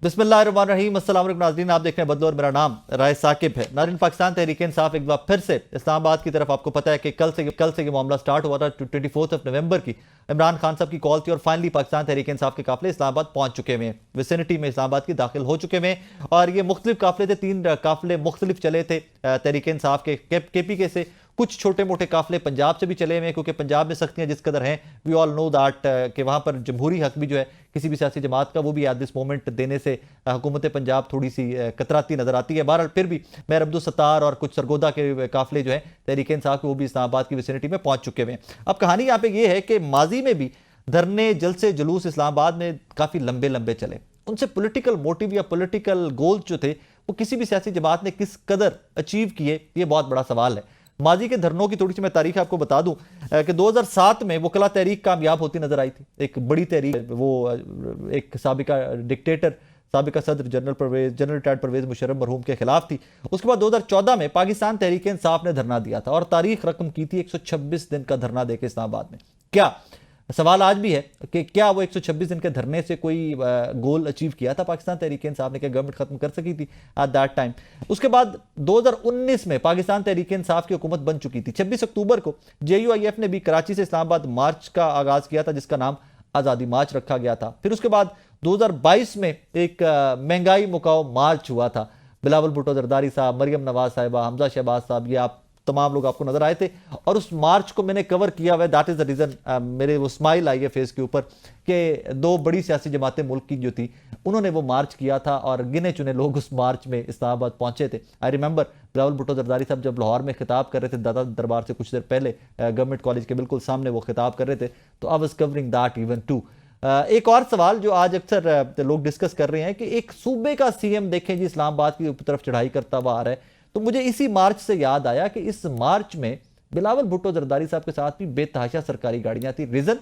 बिस्मिल्लाहिर्रहमानिर्रहीम, अस्सलाम वालेकुम नाज़रीन, आप देख रहे हैं बदलो और मेरा नाम राय साकिब है। नाज़रीन, पाकिस्तान तहरीक इंसाफ एक बार फिर से इस्लामाबाद की तरफ, आपको पता है कि कल से ये मामला स्टार्ट हुआ था। 24 नवंबर की इमरान खान साहब की कॉल थी और फाइनली पाकिस्तान तहरीक इंसाफ के काफिले इस्लामाबाद पहुंच चुके हुए हैं, विसिनिटी में इस्लामाबाद की दाखिल हो चुके हुए हैं। और ये मुख्तलिफ काफिले थे, 3 काफिले मुख्तलिफ चले थे तहरीक इंसाफ के KPK से। कुछ छोटे मोटे काफिले पंजाब से भी चले हुए हैं, क्योंकि पंजाब में सख्तियां जिस कदर हैं, वी ऑल नो दैट कि वहां पर जमहूरी हक भी जो है किसी भी सियासी जमात का, वो भी एट दिस मोमेंट देने से हुकूमत पंजाब थोड़ी सी कतराती नजर आती है। बहरहाल फिर भी मेहर अब्दुल सत्तार और कुछ सरगोदा के काफिले जो है तहरीक इंसाफ के, वो भी इस्लामाबाद की विसिनिटी में पहुंच चुके हुए हैं। अब कहानी यहाँ पे ये है कि माजी में भी धरने जलसे जुलूस इस्लामाबाद में काफी लंबे लंबे चले। उनसे पॉलिटिकल मोटिव या पॉलिटिकल गोल जो थे, वो किसी भी सियासी जमात ने किस कदर अचीव किए, ये बहुत बड़ा सवाल है। माजी के धरनों की थोड़ी सी मैं तारीख आपको बता दूं कि 2007 में वकला तहरीक कामयाब होती नजर आई थी, एक बड़ी तहरीक। वो एक साबिका डिक्टेटर, साबिका सदर जनरल रिटायर्ड परवेज मुशर्रफ मरहूम के खिलाफ थी। उसके बाद 2014 में पाकिस्तान तहरीक इंसाफ ने धरना दिया था और तारीख रकम की थी 126 दिन का धरना देके इस्लामाबाद में। क्या सवाल आज भी है कि क्या वो 126 दिन के धरने से कोई गोल अचीव किया था पाकिस्तान तहरीक इंसाफ ने? क्या गवर्नमेंट खत्म कर सकी थी एट दैट टाइम? उसके बाद 2019 में पाकिस्तान तहरीक इंसाफ की हुकूमत बन चुकी थी। 26 अक्टूबर को JUIF ने भी कराची से इस्लामाबाद मार्च का आगाज किया था, जिसका नाम आज़ादी मार्च रखा गया था। फिर उसके बाद 2022 में एक महंगाई मुकाओ मार्च हुआ था। बिलावल भुट्टो जरदारी साहब, मरियम नवाज साहिबा, हमजा शहबाज साहब, ये आप तमाम लोग आपको नजर आए थे और उस मार्च को मैंने कवर किया हुआ है। दैट इज द रीजन मेरे वो स्माइल आई है फेस के ऊपर कि 2 बड़ी सियासी जमातें मुल्क की जो थी, उन्होंने वो मार्च किया था और गिने चुने लोग उस मार्च में इस्लामाबाद पहुंचे थे। आई रिमेंबर बिलावल भुट्टो जरदारी साहब जब लाहौर में खिताब कर रहे थे दादा दरबार से कुछ देर पहले, गवर्नमेंट कॉलेज के बिल्कुल सामने वो खिताब कर रहे थे, तो I was covering that even too. एक और सवाल जो आज अक्सर लोग डिस्कस कर रहे हैं कि एक सूबे का CM देखें जी इस्लामाबाद की तरफ चढ़ाई करता हुआ आ रहा है, तो मुझे इसी मार्च से याद आया कि इस मार्च में बिलावल भुट्टो जरदारी साहब के साथ भी बेतहाशा सरकारी गाड़ियां थी। रीजन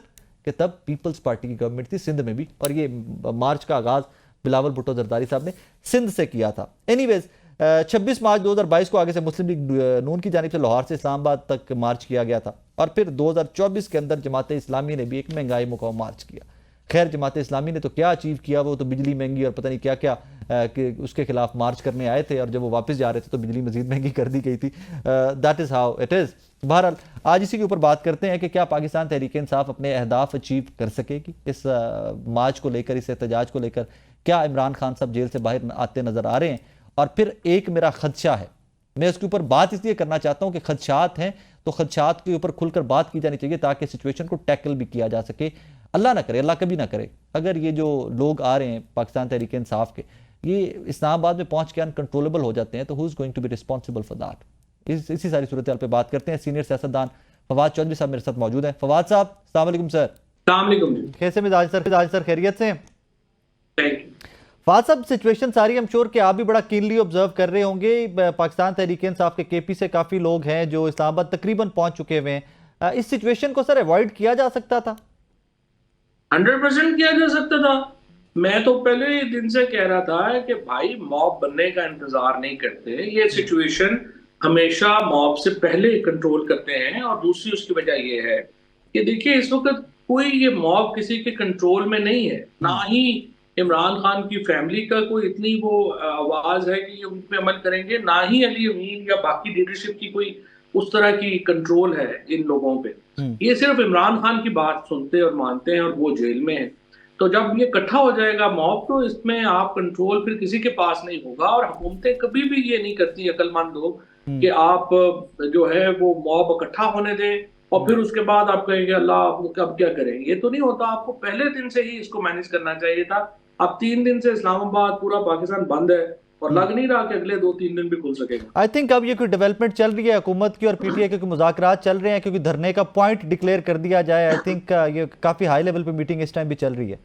कि तब पीपल्स पार्टी की गवर्नमेंट थी सिंध में भी, और ये मार्च का आगाज बिलावल भुट्टो जरदारी साहब ने सिंध से किया था। एनीवेज 26 मार्च 2022 को आगे से मुस्लिम लीग नून की जानिब से लाहौर से इस्लामाबाद तक मार्च किया गया था और फिर 2024 के अंदर जमात इस्लामी ने भी एक महंगाई मुकाओ मार्च किया। खैर, जमात इस्लामी ने तो क्या अचीव किया, वो तो बिजली महंगी और पता नहीं क्या क्या कि उसके खिलाफ मार्च करने आए थे और जब वो वापस जा रहे थे तो बिजली मजीद महंगी कर दी गई थी। That is how it is. बहरहाल आज इसी के ऊपर बात करते हैं कि क्या पाकिस्तान तहरीक इंसाफ अपने अहदाफ अचीव कर सकेगी इस मार्च को लेकर, इस एहतजाज को लेकर। क्या इमरान खान साहब जेल से बाहर आते नजर आ रहे हैं? और फिर एक मेरा खदशा है, मैं उसके ऊपर बात इसलिए करना चाहता हूं कि खदशात हैं तो खदशात के ऊपर खुलकर बात की जानी चाहिए ताकि सिचुएशन को टैकल भी किया जा सके। अल्लाह ना करे, अल्लाह कभी ना करे, अगर ये जो लोग आ रहे हैं पाकिस्तान तहरीक इंसाफ के, ये इस्लामाबाद में पहुंच के अनकंट्रोलेबल हो जाते हैं, तो who is going to be responsible for that? इसी सारी सूरत पे बात करते हैं। सीनियर सियासतदान फवाद चौधरी साहब मेरे साथ मौजूद हैं। फवाद साहब, अस्सलाम वालेकुम सर। कैसे मिजाज सर? खैरियत से? फवाद साहब, सिचुएशन सारी हम श्योर कि आप भी बड़ा कीनली ऑब्जर्व कर रहे होंगे। पाकिस्तान तहरीक इंसाफ के KP से काफी लोग हैं जो इस्लामाबाद तकरीबन पहुंच चुके हुए हैं। इस सिचुएशन को सर अवॉइड किया जा सकता था? 100% किया जा सकता था। मैं तो पहले ही दिन से कह रहा था कि भाई मॉब बनने का इंतजार नहीं करते, ये सिचुएशन हमेशा मॉब से पहले कंट्रोल करते हैं। और दूसरी उसकी वजह ये है कि देखिए इस वक्त कोई ये मॉब किसी के कंट्रोल में नहीं है, ना ही इमरान खान की फैमिली का कोई इतनी वो आवाज है कि उन पे अमल करेंगे, ना ही अली अमीन या बाकी लीडरशिप की कोई उस तरह की कंट्रोल है इन लोगों पे। ये सिर्फ इमरान खान की बात सुनते और मानते हैं और वो जेल में है। तो जब ये इकट्ठा हो जाएगा मॉब, तो इसमें आप कंट्रोल फिर किसी के पास नहीं होगा। और हुकूमतें कभी भी ये नहीं करती, अक्लमंद लोग, कि आप जो है वो मॉब इकट्ठा होने दें और फिर उसके बाद आप कहेंगे अल्लाह अब क्या करें। ये तो नहीं होता। आपको पहले दिन से ही इसको मैनेज करना चाहिए था। अब 3 दिन से इस्लामाबाद पूरा पाकिस्तान बंद है और लग नहीं रहा कि अगले 2-3 दिन भी खुल सकेगा। आई थिंक अब ये कोई डेवलपमेंट चल रही है हुकूमत की और PTI के मुज़ाकरात चल रहे हैं, क्योंकि धरने का पॉइंट डिक्लेयर कर दिया जाए। आई थिंक ये काफी हाई लेवल पे मीटिंग इस टाइम भी चल रही है।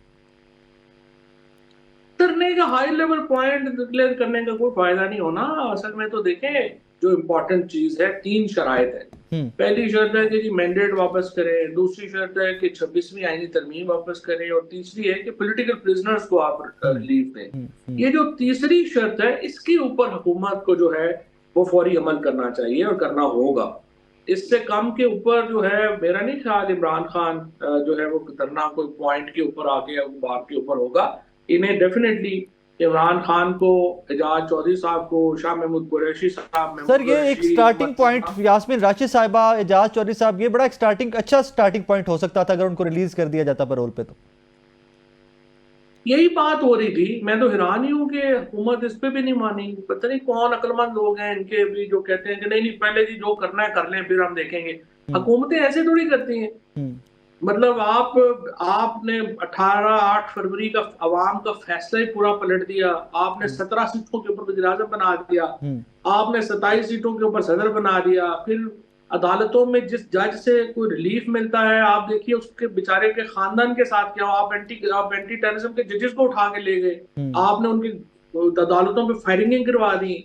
धरने का हाई लेवल पॉइंट डिक्लेयर करने का कोई फायदा नहीं होना। असल में तो देखें, जो इम्पोर्टेंट चीज है, 3 शराइत है। पहली शर्त है कि जी मैंडेट वापस करें, दूसरी शर्त है कि 26वीं आईनी तरमीम वापस करें, और तीसरी है कि पॉलिटिकल प्रिजनर्स को आप रिलीफ दें। ये जो तीसरी शर्त है, इसके ऊपर हुकूमत को जो है वो फौरी अमल करना चाहिए और करना होगा। इससे कम के ऊपर जो है मेरा नहीं ख्याल इमरान खान जो है वो धरना कोई पॉइंट के ऊपर आके या बात के ऊपर होगा। इन्हें डेफिनेटली इमरान खान को, एजाज चौधरी साहब को, शाह महमूद कुरैशी साहब, सर महमूद ये एक कुरैशी, स्टार्टिंग पॉइंट, साहब, यास्मीन राशिद साहिबा, एजाज चौधरी साहब, ये बड़ा एक अच्छा स्टार्टिंग पॉइंट हो सकता था अगर उनको रिलीज कर दिया जाता पैरोल पे तो। यही बात हो रही थी। मैं तो हैरान ही हूँ कि हुकूमत इस पे भी नहीं मानी। पता नहीं कौन अक्लमंद लोग हैं इनके भी जो कहते हैं कि नहीं नहीं पहले जी जो करना है कर लें फिर हम देखेंगे। हम्म। हुकूमतें ऐसे थोड़ी करती हैं। हम्म। मतलब आपने 18 8 फरवरी का अवाम का फैसला ही पूरा पलट दिया। आपने हम्म। 17 सीटों के ऊपर वज़ीर आज़म बना दिया। हम्म। आपने 27 सीटों के ऊपर सदर बना दिया। फिर अदालतों में जिस जज से कोई रिलीफ मिलता है, आप देखिए उसके बेचारे के खानदान के साथ क्या हो। आप एंटी टेररिज्म के जजेस को उठा के ले गए। हम्म। आपने उनकी अदालतों में फायरिंग करवा दी।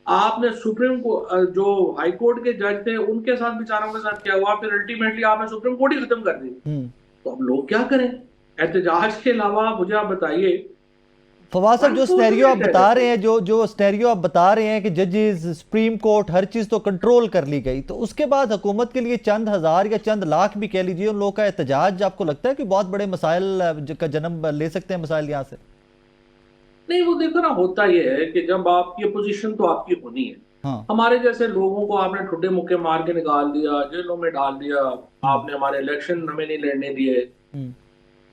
आपने सुप्रीम को जो हाई कोर्ट के जज थे उनके साथ बेचारों के साथ क्या हुआ, फिर अल्टीमेटली आपने सुप्रीम कोर्ट ही खत्म कर दी। हम्म। तो अब लोग क्या करें? एहतजाज के अलावा मुझे आप बताइए। फवाद साहब, जो स्नैरियो आप बता रहे हैं, अनफॉर्चुनेट जो स्नैरियो आप बता रहे हैं कि जजेस, सुप्रीम कोर्ट, हर चीज़ तो कंट्रोल कर ली गई, तो उसके बाद हुकूमत के लिए चंद हज़ार या चंद लाख भी कह लीजिए उन लोगों का एहतजाज, आपको लगता है कि बहुत बड़े मसाइल का जन्म ले सकते हैं मसाइल यहाँ से? नहीं, वो देखो ना, होता ये है कि जब आपकी अपोजिशन तो आपकी होनी है। हाँ। हमारे जैसे लोगों को आपने ठुड्डे मुक्के मार के निकाल दिया, जेलों में डाल दिया। हम्म। आपने हमारे इलेक्शन हमें नहीं लड़ने दिए। हम्म।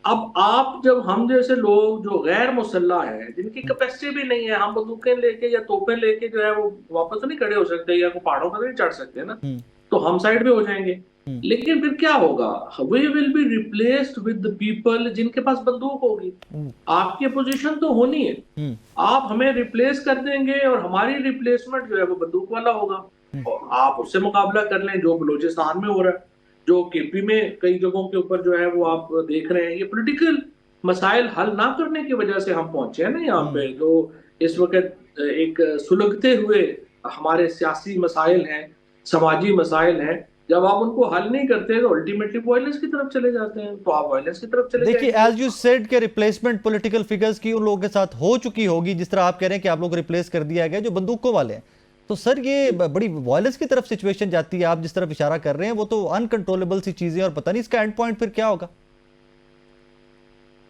अब आप जब हम जैसे लोग जो गैर मुसल्ला है, जिनकी कैपेसिटी भी नहीं है, हम बंदूकें लेके या तोपें लेके जो है वो वापस तो नहीं खड़े हो सकते या कोई पहाड़ों पर नहीं चढ़ सकते ना, हम्म। तो हम साइड पे हो जाएंगे। हम्म। लेकिन फिर क्या होगा? We will be replaced with the people जिनके पास बंदूक होगी। हम्म। आपकी पोजीशन तो होनी है। हम्म। आप हमें रिप्लेस कर देंगे और हमारी रिप्लेसमेंट जो है वो बंदूक वाला होगा। हम्म। और आप उससे मुकाबला कर लें जो बलूचिस्तान में हो रहा है, जो केपी में कई जगहों के ऊपर जो है वो आप देख रहे हैं। ये पॉलिटिकल मसाइल हल ना करने की वजह से हम पहुंचे हैं ना यहाँ हम्म। पे। जो इस वक्त एक सुलगते हुए हमारे सियासी मसाइल हैं, समाजी मसाइल हैं, जब आप उनको हल नहीं करते तो अल्टीमेटली वायलेंस की तरफ चले जाते हैं। तो आप वायलेंस की तरफ चले देखिए, जाएंगे। एज यू सेड के रिप्लेसमेंट पॉलिटिकल फिगर्स की उन लोगों के साथ हो चुकी होगी, जिस तरह आप कह रहे हैं कि आप लोग रिप्लेस कर दिया गया जो बंदूकों वाले हैं, तो सर ये बड़ी वायलेंस की तरफ सिचुएशन जाती है। आप जिस तरफ इशारा कर रहे हैं वो तो अनकंट्रोलेबल सी चीजें, और पता नहीं इसका एंड पॉइंट फिर क्या होगा।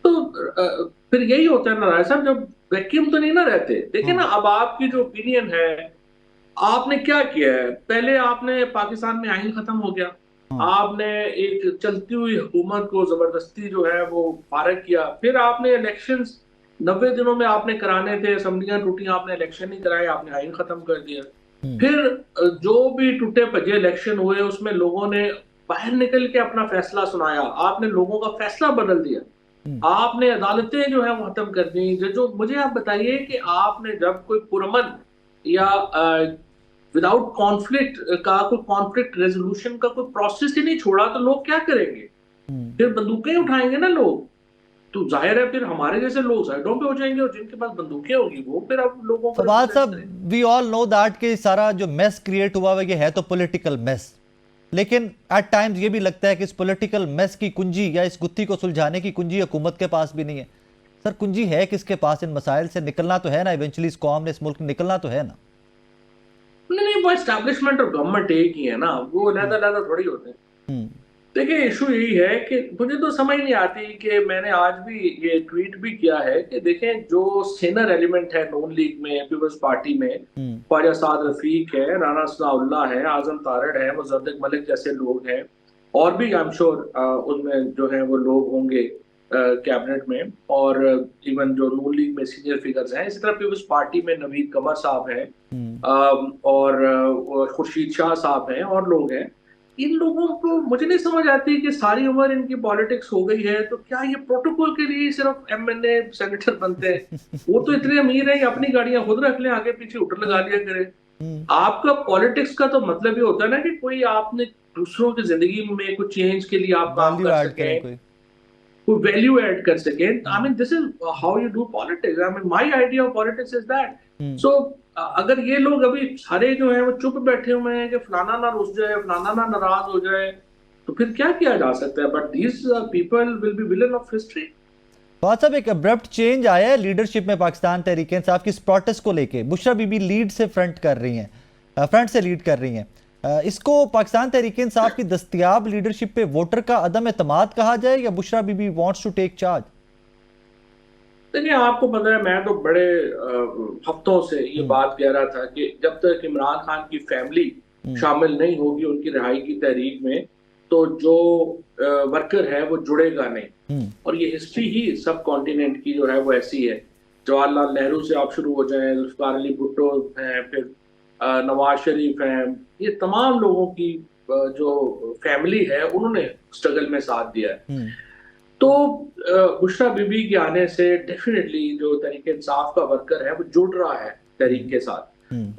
तो फिर यही होता है ना राय साहब, जब वैक्यूम तो नहीं ना रहते। देखिए ना, हाँ। अब आपकी जो ओपिनियन है, आपने क्या किया है? पहले आपने पाकिस्तान में आइन खत्म हो गया। हाँ। आपने एक चलती हुई हुकूमत को जबरदस्ती जो है वो फारग किया। फिर आपने इलेक्शंस 90 दिनों में आपने कराने थे, असेंबलियां टूटी, आपने इलेक्शन नहीं कराए, आपने आइन खत्म कर दिया। हम्म। फिर जो भी टूटे भजे इलेक्शन हुए उसमें लोगों ने बाहर निकल के अपना फैसला सुनाया। आपने लोगों का फैसला बदल दिया। हम्म। आपने अदालतें जो है वो खत्म कर दी। जो मुझे आप बताइए कि आपने जब कोई पुरअमन या विदाउट कॉन्फ्लिक्ट का कोई कॉन्फ्लिक्ट रेजोल्यूशन का कोई प्रोसेस ही नहीं छोड़ा, तो लोग क्या करेंगे? हम्म। फिर बंदूकें उठाएंगे ना लोग। तो जाहिर है फिर हमारे जैसे लोग साइडों पे हो जाएंगे और जिनके पास बंदूकें होगी वो फिर अब लोगों को फवाद रिप्रेजेंट साहब, करेंगे। वी ऑल नो दैट कि सारा जो मेस क्रिएट हुआ है ये है तो पॉलिटिकल मेस, लेकिन एट टाइम्स ये भी लगता है कि इस पॉलिटिकल मेस की कुंजी या इस गुत्थी को सुलझाने की कुंजी हुकूमत के पास भी नहीं है। सर कुंजी है किसके पास? इन मसाइल से निकलना तो है ना, इवेंचुअली इस कौम ने, इस मुल्क ने निकलना तो है ना। नहीं नहीं, वो एस्टैब्लिशमेंट और गवर्नमेंट एक ही है ना, वो हम्म। अलग अलग थोड़ी होते हैं। हम्म। देखिए, इशू यही है कि मुझे तो समझ नहीं आती कि मैंने आज भी ये ट्वीट भी किया है कि देखें, जो सीनियर एलिमेंट है नून लीग में, पीपल्स पार्टी में, हम्म। ख्वाजा साद रफीक है, राना सनाउल्लाह है, आजम तारड़ है, मुजद्दिक मलिक जैसे लोग हैं, और भी आई एम श्योर उनमें जो है वो लोग होंगे कैबिनेट में। और इवन जो नून लीग में सीनियर फिगर्स हैं, इसी तरह पीपल्स पार्टी में नवीद कमर साहब हैं, हम्म। और खुर्शीद शाह साहब हैं, और लोग हैं। इन लोगों को मुझे नहीं समझ आती कि सारी उम्र इनकी पॉलिटिक्स हो गई है तो क्या ये प्रोटोकॉल के लिए सिर्फ एमएनए सेनेटर बनते हैं? वो तो इतने अमीर हैं कि अपनी गाड़ियां खुद रख लें, आगे पीछे हुटर लगा लिया करें। हम्म। आपका पॉलिटिक्स का तो मतलब ये होता है ना कि कोई आपने दूसरों की जिंदगी में कुछ चेंज के लिए आप काम वैल्यू कर ऐड करें सकें, कोई। कोई वैल्यू ऐड कर सकें। I hmm. Mean this is how you do politics. I mean my idea of politics is that. Hmm. So अगर ये लोग अभी सारे जो है वो चुप बैठे हुए हैं कि फलाना ना रुस जाए, फलाना ना नाराज हो जाए, तो फिर क्या किया जा सकता है? But these people will be villain of history. Fawad साहब, एक अब्रप्ट चेंज आया है लीडरशिप में पाकिस्तान तहरीक इंसाफ की, प्रोटेस्ट को लेके बुशरा बीबी लीड से फ्रंट कर रही हैं, फ्रंट से लीड कर रही हैं। इसको पाकिस्तान तहरीक इंसाफ की दस्तयाब लीडरशिप पे वोटर का अदम एतमाद कहा जाए या Bushra Bibi wants to take charge? देखिए आपको पता है, मैं तो बड़े हफ्तों से ये बात कह रहा था कि जब तक इमरान खान की फैमिली शामिल नहीं होगी उनकी रिहाई की तहरीक में, तो जो वर्कर है वो जुड़ेगा नहीं। और ये हिस्ट्री ही सब कॉन्टिनेंट की जो है वो ऐसी है। जवाहरलाल नेहरू से आप शुरू हो जाएं, जुल्फिकार अली भुट्टो हैं, फिर नवाज शरीफ हैं, ये तमाम लोगों की जो फैमिली है उन्होंने स्ट्रगल में साथ दिया है। तो बुशरा बीबी के आने से डेफिनेटली जो तहरीक इंसाफ का वर्कर है वो जुड़ रहा है तहरीक के साथ,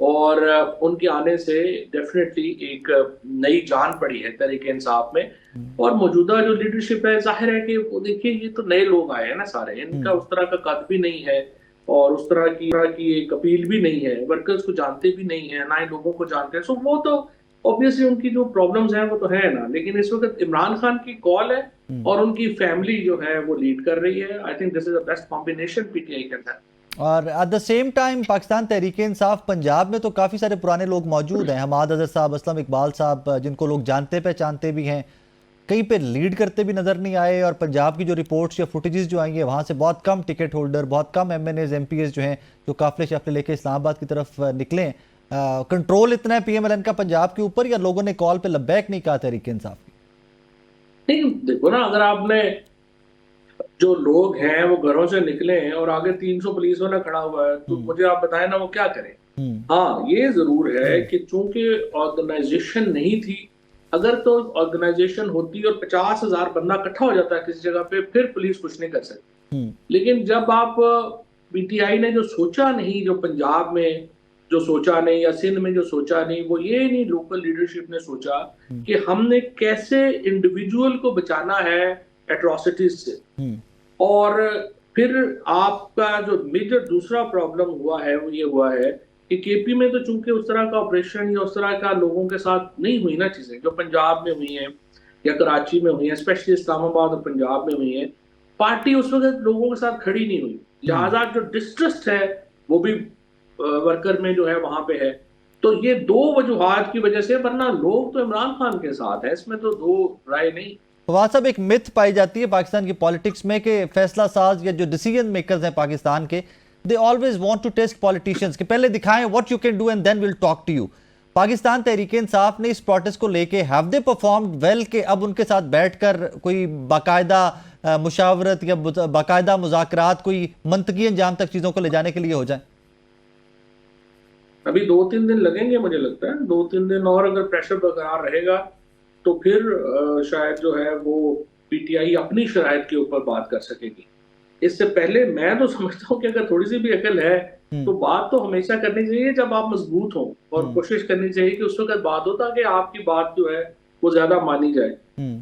और उनके आने से डेफिनेटली एक नई जान पड़ी है तहरीक इंसाफ में। और मौजूदा जो लीडरशिप है, जाहिर है कि वो देखिए ये तो नए लोग आए हैं ना सारे, इनका उस तरह का कद भी नहीं है और उस तरह की एक अपील भी नहीं है, वर्कर्स को जानते भी नहीं है, ना ही लोगों को जानते हैं। सो वो तो ऑब्वियसली उनकी जो प्रॉब्लम्स हैं वो तो है ना, लेकिन इस वक्त इमरान खान की कॉल है और उनकी फैमिली जो है वो लीड कर रही है। I think this is the best combination PTI के अंदर। और at the same time Pakistan Tehreek Insaf Punjab में तो काफ़ी सारे पुराने लोग मौजूद हैं, हमाद अजहर साहब, असलम इकबाल साहब, जिनको लोग जानते पहचानते भी हैं, कहीं पे लीड करते भी नज़र नहीं आए। और पंजाब की जो रिपोर्ट्स या फुटेजेस जो आई है वहाँ से बहुत कम टिकट होल्डर, बहुत कम एमएनएज एमपीएस जो हैं जो काफिले शाफिले लेके इस्लामाबाद की तरफ निकले। कंट्रोल इतना है पीएमएलएन का पंजाब के ऊपर, या लोगों ने कॉल पे लब्बैक नहीं कहा तहरीक इंसाफ की? नहीं देखो ना, अगर आपने जो लोग हैं वो घरों से निकले हैं और आगे 300 पुलिस वाला खड़ा हुआ है, तो मुझे आप बताएं ना वो क्या करें। हाँ ये जरूर है कि चूंकि ऑर्गेनाइजेशन नहीं थी, अगर तो ऑर्गेनाइजेशन होती और 50,000 बंदा इकट्ठा हो जाता है किसी जगह पे, फिर पुलिस कुछ नहीं कर सकती। लेकिन जब आप पीटीआई ने जो सोचा नहीं, जो पंजाब में जो सोचा नहीं या सिंध में जो सोचा नहीं, वो ये नहीं लोकल लीडरशिप ने सोचा कि हमने कैसे इंडिविजुअल को बचाना है एट्रोसिटीज से। और फिर आपका जो मेजर दूसरा प्रॉब्लम हुआ है वो ये हुआ है कि केपी में तो चूंकि उस तरह का ऑपरेशन या उस तरह का लोगों के साथ नहीं हुई ना चीजें, जो पंजाब में हुई हैं या कराची में हुई हैं, स्पेशली इस्लामाबाद और पंजाब में हुई हैं, पार्टी उस वक्त लोगों के साथ खड़ी नहीं हुई। लिहाजा जो डिस्ट्रस्ट है वो भी वर्कर में जो है वहां पे है। तो ये दो वजूहात की वजह से, वरना लोग तो इमरान खान के साथ है, इसमें तो दो राय नहीं। फवाद साहब, एक मिथ पाई जाती है पाकिस्तान की पॉलिटिक्स में कि फैसला साज या जो डिसीजन मेकर्स हैं पाकिस्तान के, they always want to test politicians कि पहले दिखाएं what you can do and then will talk to you. Pakistan Tehreek Insaf ने इस प्रोटेस्ट को लेके हैव दे परफॉर्म्ड वेल कि अब उनके साथ बैठकर कोई बाकायदा मुशावरत या बाकायदा मुज़ाकरात कोई मंतकी अंजाम तक चीज़ों को ले जाने के लिए हो जाए? अभी 2-3 दिन लगेंगे मुझे लगता है, 2-3 दिन और अगर प्रेशर बरकरार रहेगा तो फिर शायद जो है वो पीटीआई अपनी शराइत के ऊपर बात कर सकेगी। इससे पहले मैं तो समझता हूँ कि अगर थोड़ी सी भी अकल है तो बात तो हमेशा करनी चाहिए जब आप मजबूत हो, और कोशिश करनी चाहिए कि उस वक्त बात हो ताकि आपकी बात जो है वो ज्यादा मानी जाए।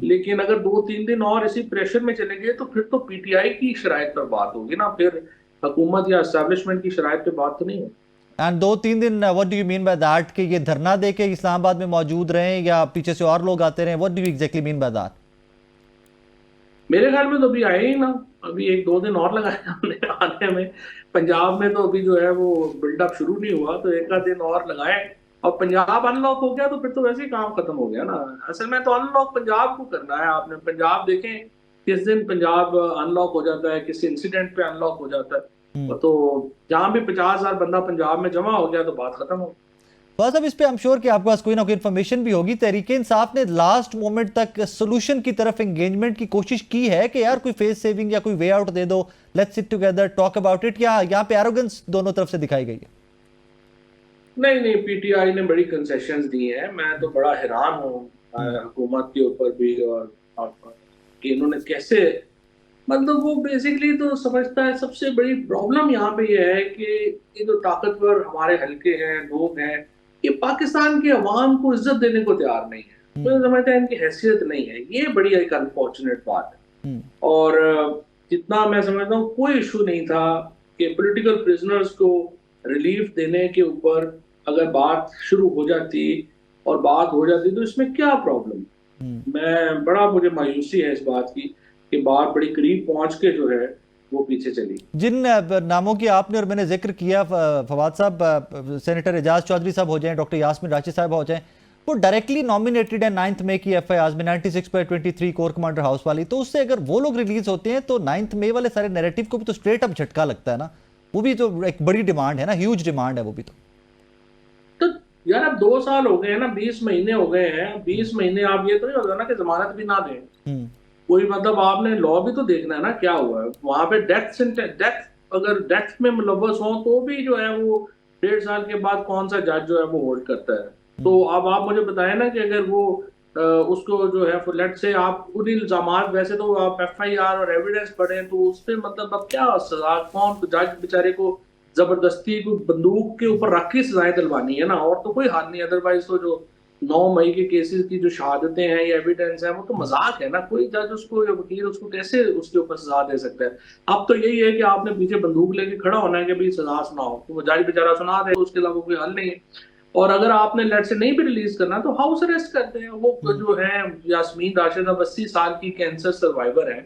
लेकिन अगर 2-3 दिन और इसी प्रेशर में चले गए तो फिर तो पीटीआई की शराइत पर बात होगी ना, फिर हुकूमत या एस्टेब्लिशमेंट की शराइत पे बात तो नहीं होगी। एंड 2-3 दिन, what do you mean by that कि ये धरना दे के इस्लामाबाद में मौजूद रहें या पीछे से और लोग आते रहें? What do you exactly mean by that? मेरे ख्याल में तो अभी आए ही ना, अभी 1-2 दिन और लगाए हमने आने में। पंजाब में तो अभी जो है वो बिल्डअप शुरू नहीं हुआ, तो 1 दिन और लगाए, और पंजाब अनलॉक हो गया तो फिर तो वैसे ही काम खत्म हो गया ना। असल में तो अनलॉक पंजाब को करना है। आपने पंजाब देखें किस दिन पंजाब अनलॉक हो जाता है, किस इंसिडेंट पे अनलॉक हो जाता है। तो जहां भी 50,000 बंदा पंजाब में जमा हो गया तो बात खत्म हो। बस अब इस पे आई एम श्योर कि आपके पास कोई ना कोई इन्फॉर्मेशन भी होगी। तहरीक इंसाफ ने लास्ट मोमेंट तक सोल्यूशन की तरफ एंगेजमेंट की कोशिश की है कि यार कोई फेस सेविंग या कोई वे आउट दे दो, let's sit together talk about it, या यहाँ पे एरोगेंस दोनों तरफ से दिखाई गई है? नहीं, पीटीआई ने बड़ी कंसेशंस दी हैं। मैं तो बड़ा हैरान हूँ हुकूमत के ऊपर भी, और कि इन्होंने कैसे, मतलब वो बेसिकली तो समझता है। सबसे बड़ी प्रॉब्लम यहाँ पे ये है कि ये जो ताकतवर हमारे हल्के हैं, लोग हैं, ये पाकिस्तान के अवाम को इज्जत देने को तैयार नहीं है। तो समझते हैं इनकी हैसियत नहीं है। ये बड़ी एक अनफॉर्चुनेट बात है। और जितना मैं समझता हूँ कोई इशू नहीं था कि पॉलिटिकल प्रिजनर्स को रिलीफ देने के ऊपर अगर बात शुरू हो जाती और बात हो जाती तो इसमें क्या प्रॉब्लम। मुझे मायूसी है इस बात की कि बात बड़ी करीब पहुंच के जो है वो पीछे चली। जिन नामों की आपने और मैंने जिक्र किया फवाद साहब, सेनेटर एजाज चौधरी साहब हो जाएं, डॉक्टर यास्मीन राची साहब हो जाएं, वो डायरेक्टली नॉमिनेटेड है 9 मई की एफआईआर में 96/23 कोर कमांडर हाउस वाली, तो उससे अगर वो लोग रिलीज होते हैं तो 9 मई वाले सारे नैरेटिव को भी तो स्ट्रेट अप झटका लगता है ना। वो भी तो एक बड़ी डिमांड है ना, ह्यूज डिमांड है वो भी तो यार अब 2 साल हो गए हैं ना, 20 महीने हो गए हैं, 20 महीने आप ये तो नहीं होता ना कि जमानत भी ना दें। कोई मतलब आपने लॉ भी तो देखना है ना क्या हुआ है वहां पे। डेथ अगर डेथ में मुलव्वस हो तो भी जो है वो 1.5 साल के बाद कौन सा जज जो है वो होल्ड करता है। तो अब आप मुझे बताएं ना कि अगर वो उसको जो है लेट से आप उन इल्जामात, वैसे तो आप एफआईआर और एविडेंस पढ़ें तो उस पर मतलब अब क्या सजा, कौन जज बेचारे को जबरदस्ती को बंदूक के ऊपर रख के सजाएं दिलवानी है ना, और तो कोई हाल नहीं। अदरवाइज तो जो 9 मई के केसेस की जो शहादतें हैं या एविडेंस है वो तो मजाक है ना। कोई जज उसको या वकील उसको कैसे उसके ऊपर सजा दे सकता है। अब तो यही है कि आपने पीछे बंदूक लेके खड़ा होना है कि भाई सजा सुनाओ, तो वो जज बेचारा सुना दे, उसके अलावा कोई हल नहीं है। और अगर आपने लेट से नहीं भी रिलीज करना तो हाउस अरेस्ट करते हैं। वो जो है यास्मीन राशिद अब 80 साल की कैंसर सर्वाइवर है,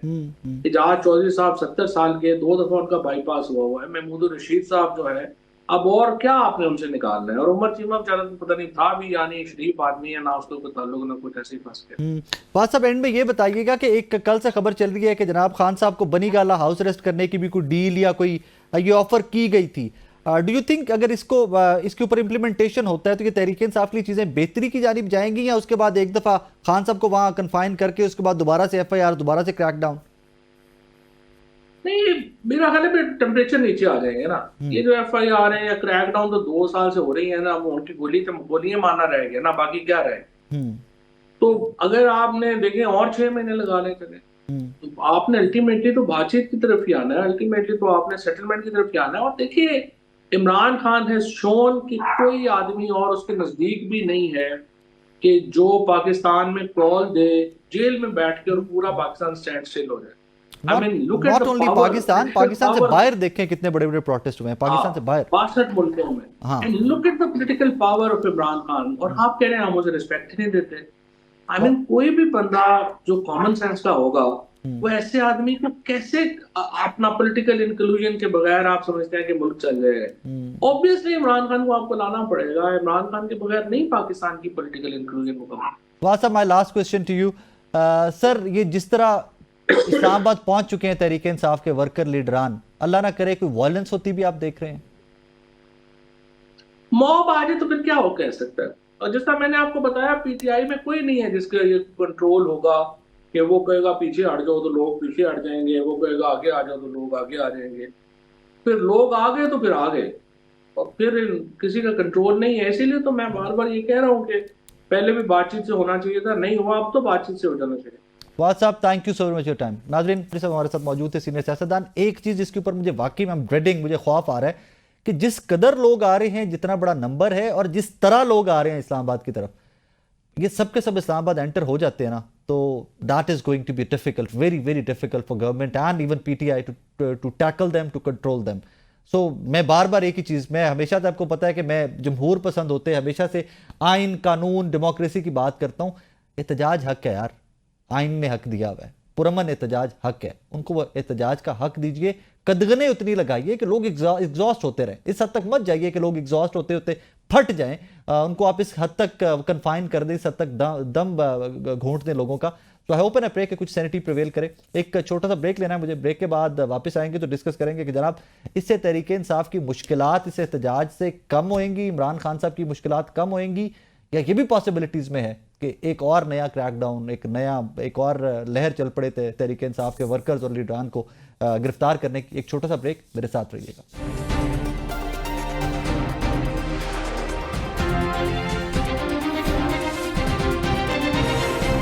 इजाज चौधरी साहब 70 साल के, 2 दफा उनका बाईपास हुआ है, महमूद रशीद साहब जो है, अब और क्या आपने उनसे निकालना है। और उमर चीमा बेचारा तो पता नहीं था भी, यानी शरीफ आदमी है ना, उसको कोई ताल्लुक ना कुछ, ऐसे ही फंस गया। बात साहब एंड में ये बताइएगा कि एक कल से खबर चल रही है कि जनाब खान साहब को बनी गाला हाउस अरेस्ट करने की भी कोई डील या कोई ये ऑफर की गई थी। डू यू थिंक अगर इसके ऊपर इम्प्लीमेंटेशन होता है तो ये तहरीक इंसाफ की चीजें बेहतरी की जानिब जाएंगी, या उसके बाद एक दफा खान साहब को वहां कन्फाइन करके उसके बाद दोबारा से एफआईआर, दोबारा से क्रैकडाउन? नहीं, मेरा ख्याल है टेम्परेचर नीचे आ जाएंगे ना। ये जो एफआईआर है या क्रैकडाउन तो 2 साल से हो रही है ना, वो उनकी गोलियां मारना रह गया ना, बाकी क्या रहे। तो अगर आपने देखें और 6 महीने लगाने चले तो आपने अल्टीमेटली तो बातचीत की तरफ ही आना है, अल्टीमेटली तो आपने सेटलमेंट की तरफ ही आना है। और देखिए इमरान खान है शोन कि कोई आदमी और उसके नजदीक भी नहीं है कि जो पाकिस्तान में कॉल दे जेल में बैठ के और पूरा पाकिस्तान स्टैंड स्टिल हो जाए। नॉट ओनली पाकिस्तान से बाहर देखें कितने बड़े बड़े प्रोटेस्ट हुए हैं पाकिस्तान से बाहर 62 मुल्कों में। And look at the political power of Imran Khan. और आप कह रहे हैं हम उसे रिस्पेक्ट नहीं देते। कोई भी बंदा जो कॉमन सेंस का होगा वो ऐसे आदमी को कैसे अपना पॉलिटिकल इंक्लूजन के बगैर आप समझते हैं कि मुल्क चल जाएगा। ऑब्वियसली इमरान खान को आपको लाना पड़ेगा। इमरान खान के बगैर नहीं पाकिस्तान की पॉलिटिकल इंक्लूजन होगा। वाह साहब, my last question to you sir, ये जिस तरह इस्लामाबाद पहुंच चुके हैं तहरीक इंसाफ के वर्कर लीडरान, अल्लाह ना करे कोई वायलेंस होती भी आप देख रहे हैं? मॉब आ जाए तो फिर क्या हो कह सकता है। और जिस तरह मैंने आपको बताया पीटीआई में कोई नहीं है जिसका ये कंट्रोल होगा कि वो कहेगा पीछे हट जाओ तो लोग पीछे हट जाएंगे, वो कहेगा आगे आ जाओ तो लोग आगे आ जाएंगे। फिर लोग आ गए तो फिर आ गए और फिर किसी का कंट्रोल नहीं है। इसीलिए तो मैं बार बार ये कह रहा हूँ कि पहले भी बातचीत से होना चाहिए था, नहीं हुआ, अब तो बातचीत से हो जाना चाहिए। वाद साहब, thank you so much your time. नाजरीन हमारे साथ मौजूद थे सीनियर सियासतदान। एक चीज जिसके ऊपर मुझे वाकई में ड्रेडिंग, मुझे खौफ आ रहा है कि जिस कदर लोग आ रहे हैं, जितना बड़ा नंबर है और जिस तरह लोग आ रहे हैं इस्लामाबाद की तरफ, ये सब के सब इस्लामाबाद एंटर हो जाते हैं ना, तो that is going to be difficult, very very difficult for government and even PTI to tackle them, to control them. So मैं बार बार एक ही चीज़, मैं हमेशा से, आपको पता है कि मैं जमहूर पसंद होते हैं, हमेशा से आइन, कानून, डेमोक्रेसी की बात करता हूँ। एहतजाज हक है यार, आइन ने हक दिया हुआ है, पुरअमन एहतजाज हक है, उनको वो एहतजाज का हक दीजिए। कदगने उतनी लगाइए कि लोग एग्जॉस्ट होते रहें। इस हद तक मत जाइए कि लोग एग्जॉस्ट होते होते फट जाएं। उनको आप इस हद तक कन्फाइन कर दें, इस हद तक दम घोंट दें लोगों का। तो I hope and I pray कि कुछ सैनिटी प्रिवेल करे। एक छोटा सा ब्रेक लेना है मुझे, ब्रेक के बाद वापस आएंगे तो डिस्कस करेंगे कि जनाब इससे तहरीक इंसाफ की मुश्किलात, इस एहतजाज से कम होएंगी, इमरान खान साहब की मुश्किलात कम होएंगी, या ये भी पॉसिबिलिटीज़ में है कि एक और नया क्रैकडाउन, एक और लहर चल पड़े तहरीक इंसाफ के वर्कर्स और लीडरान को गिरफ्तार करने की। एक छोटा सा ब्रेक, मेरे साथ रहिएगा।